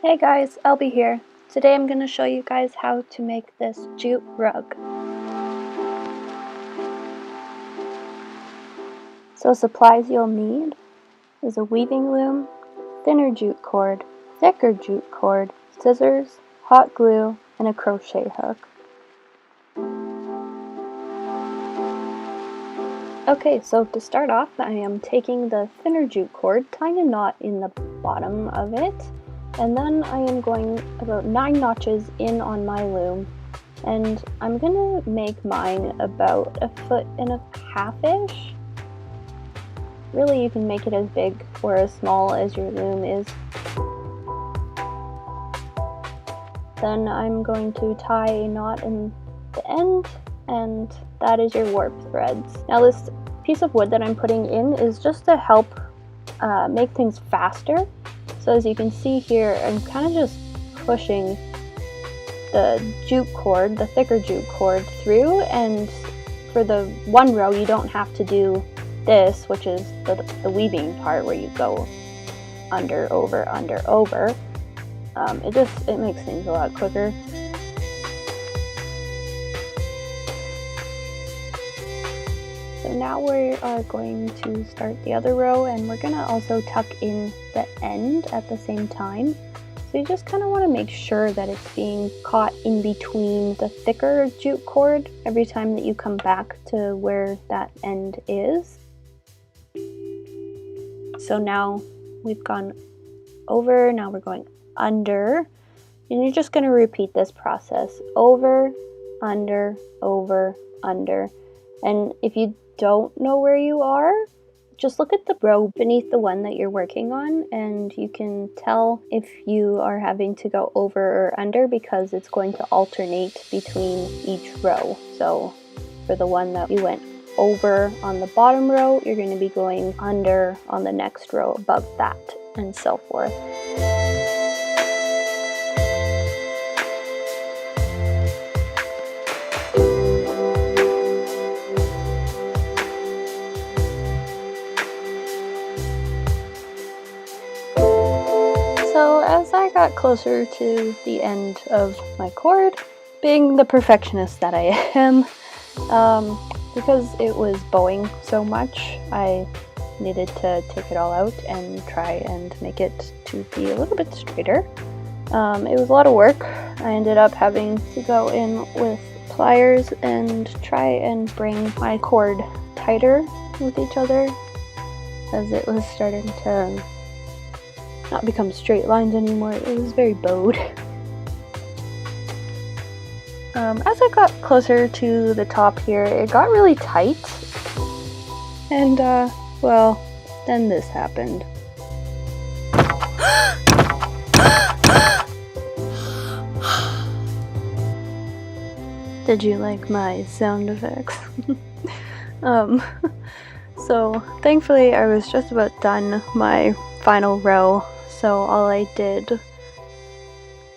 Hey guys, Albie here. Today I'm going to show you guys how to make this jute rug. So supplies you'll need is a weaving loom, thinner jute cord, thicker jute cord, scissors, hot glue, and a crochet hook. Okay, so to start off, I am taking the thinner jute cord, tying a knot in the bottom of it, and then I am going about 9 notches in on my loom, and I'm gonna make mine about 1.5 feet-ish. Really, you can make it as big or as small as your loom is. Then I'm going to tie a knot in the end, and that is your warp threads. Now this piece of wood that I'm putting in is just to help make things faster. So as you can see here, I'm kind of just pushing the jute cord, the thicker jute cord through, and for the one row you don't have to do this, which is the weaving part where you go under, over, under, over. It makes things a lot quicker. So now we are going to start the other row, and we're gonna also tuck in the end at the same time. So you just kind of want to make sure that it's being caught in between the thicker jute cord every time that you come back to where that end is. So now we've gone over, now we're going under, and you're just going to repeat this process over, under, over, under. And if you don't know where you are, just look at the row beneath the one that you're working on, and you can tell if you are having to go over or under because it's going to alternate between each row. So for the one that you went over on the bottom row, you're going to be going under on the next row above that, and so forth. So as I got closer to the end of my cord, being the perfectionist that I am, because it was bowing so much, I needed to take it all out and try and make it to be a little bit straighter. It was a lot of work. I ended up having to go in with pliers and try and bring my cord tighter with each other, as it was starting to not become straight lines anymore. It was very bowed. As I got closer to the top here, it got really tight, and well, then this happened. Did you like my sound effects? So thankfully I was just about done my final row, so all I did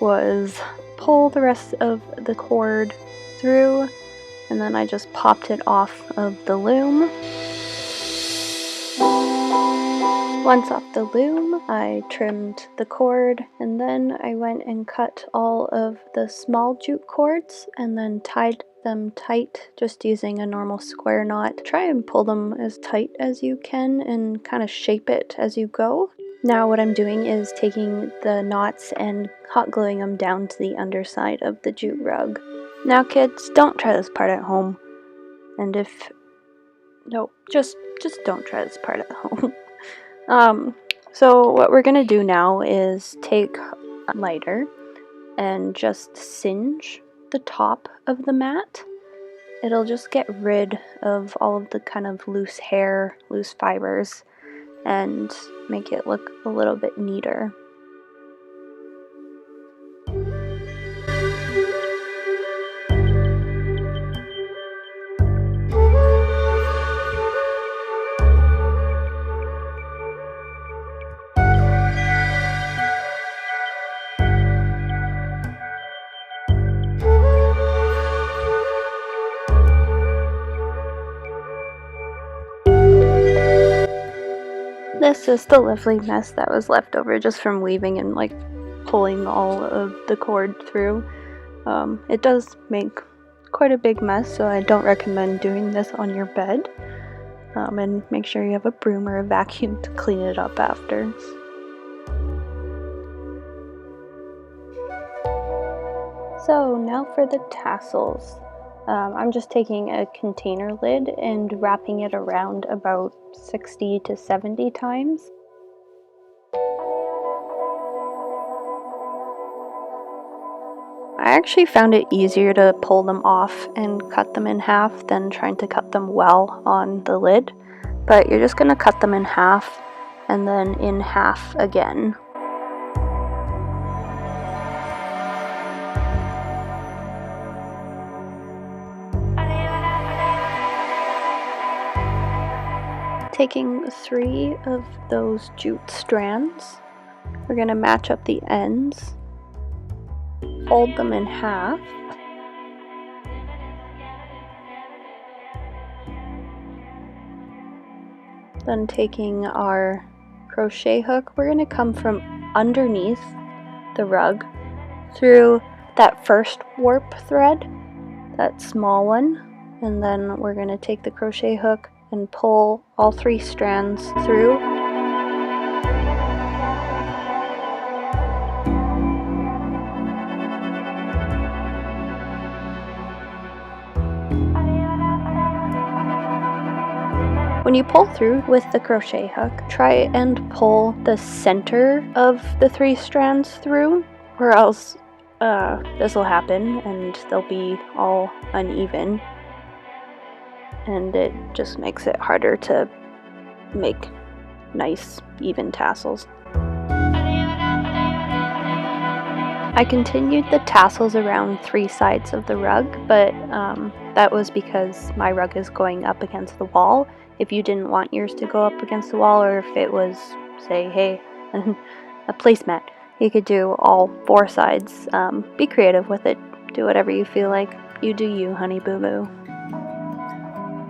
was pull the rest of the cord through, and then I just popped it off of the loom. Once off the loom, I trimmed the cord, and then I went and cut all of the small jute cords and then tied them tight, just using a normal square knot. Try and pull them as tight as you can and kind of shape it as you go. Now what I'm doing is taking the knots and hot gluing them down to the underside of the jute rug. Now kids, don't try this part at home. And just don't try this part at home. So what we're gonna do now is take a lighter and just singe the top of the mat. It'll just get rid of all of the kind of loose hair, loose fibers, and make it look a little bit neater. This is the lovely mess that was left over just from weaving and like pulling all of the cord through. It does make quite a big mess, so I don't recommend doing this on your bed. And make sure you have a broom or a vacuum to clean it up after. So now for the tassels. I'm just taking a container lid and wrapping it around about 60 to 70 times. I actually found it easier to pull them off and cut them in half than trying to cut them well on the lid. But you're just going to cut them in half and then in half again. Taking 3 of those jute strands, we're going to match up the ends, fold them in half, then taking our crochet hook, we're going to come from underneath the rug through that first warp thread, that small one, and then we're going to take the crochet hook and pull all 3 strands through. When you pull through with the crochet hook, try and pull the center of the 3 strands through, or else this will happen and they'll be all uneven, and it just makes it harder to make nice even tassels. I continued the tassels around 3 sides of the rug, but that was because my rug is going up against the wall. If you didn't want yours to go up against the wall, or if it was, say, hey, a placemat, you could do all 4 sides. Be creative with it. Do whatever you feel like. You do you, honey boo boo.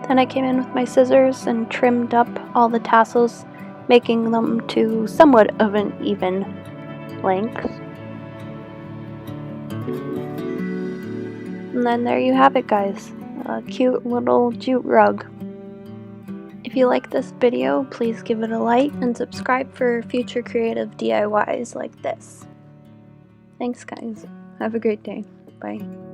Then I came in with my scissors and trimmed up all the tassels, making them to somewhat of an even length. And then there you have it, guys. A cute little jute rug. If you like this video, please give it a like and subscribe for future creative DIYs like this. Thanks, guys. Have a great day. Bye.